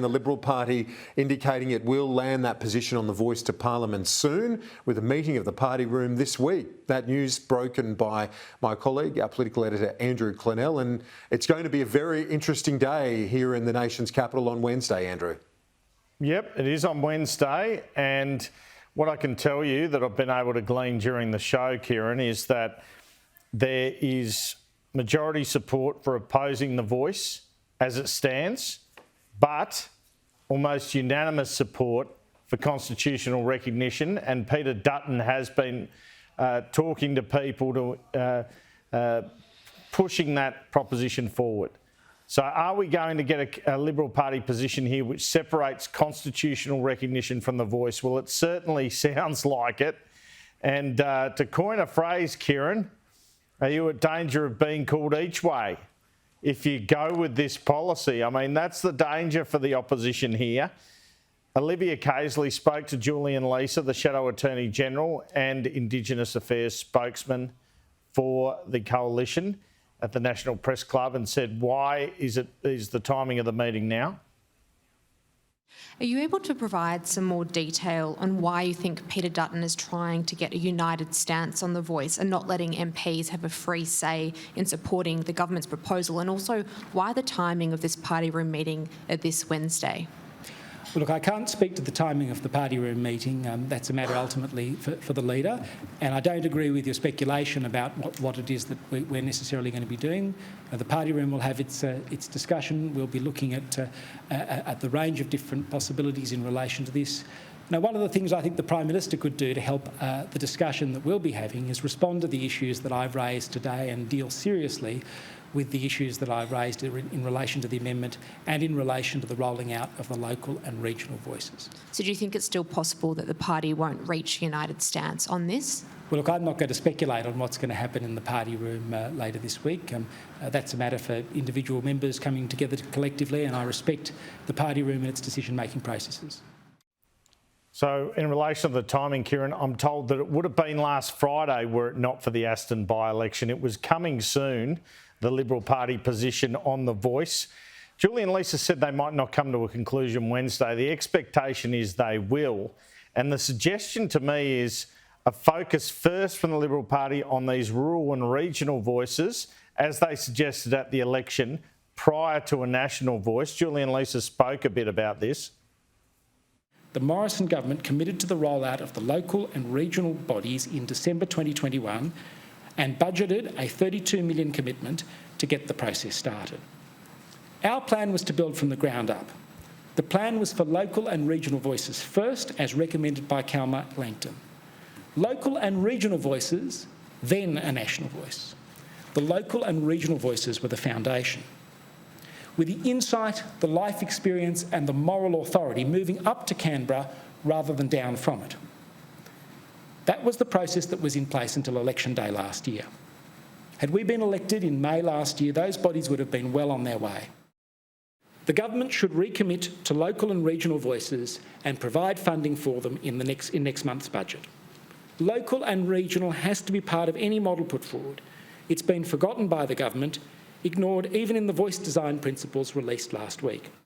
The Liberal Party indicating it will land that position on the voice to Parliament soon, with a meeting of the party room this week. That news broken by my colleague, our political editor Andrew Clennell, and it's going to be a very interesting day here in the nation's capital on Wednesday, Andrew. Yep, it is on Wednesday, and what I can tell you that I've been able to glean during the show, Kieran, is that there is majority support for opposing the voice as it stands, but almost unanimous support for constitutional recognition. And Peter Dutton has been talking to people to pushing that proposition forward. So are we going to get a Liberal Party position here which separates constitutional recognition from the voice? Well, it certainly sounds like it. And to coin a phrase, Kieran, are you at danger of being called each way if you go with this policy? I mean, that's the danger for the opposition here. Olivia Casely spoke to Julian Leeser, the Shadow Attorney General and Indigenous Affairs spokesman for the Coalition at the National Press Club, and said, why is the timing of the meeting now? Are you able to provide some more detail on why you think Peter Dutton is trying to get a united stance on the voice and not letting MPs have a free say in supporting the government's proposal, and also why the timing of this party room meeting this Wednesday? Well, look, I can't speak to the timing of the party room meeting. That's a matter ultimately for the leader. And I don't agree with your speculation about what it is that we're necessarily going to be doing. The party room will have its discussion. We'll be looking at the range of different possibilities in relation to this. Now, one of the things I think the Prime Minister could do to help the discussion that we'll be having is respond to the issues that I've raised today and deal seriously with the issues that I've raised in relation to the amendment and in relation to the rolling out of the local and regional voices. So do you think it's still possible that the party won't reach a united stance on this? Well, look, I'm not going to speculate on what's going to happen in the party room later this week. That's a matter for individual members coming together collectively, and I respect the party room and its decision-making processes. So in relation to the timing, Kieran, I'm told that it would have been last Friday were it not for the Aston by-election. It was coming soon, the Liberal Party position on the voice. Julian Leeser said they might not come to a conclusion Wednesday. The expectation is they will. And the suggestion to me is a focus first from the Liberal Party on these rural and regional voices, as they suggested at the election, prior to a national voice. Julian Leeser spoke a bit about this. The Morrison government committed to the rollout of the local and regional bodies in December 2021 and budgeted a $32 million commitment to get the process started. Our plan was to build from the ground up. The plan was for local and regional voices first, as recommended by Calma Langton. Local and regional voices, then a national voice. The local and regional voices were the foundation, with the insight, the life experience and the moral authority moving up to Canberra rather than down from it. That was the process that was in place until election day last year. Had we been elected in May last year, those bodies would have been well on their way. The government should recommit to local and regional voices and provide funding for them in next month's budget. Local and regional has to be part of any model put forward. It's been forgotten by the government, ignored even in the voice design principles released last week.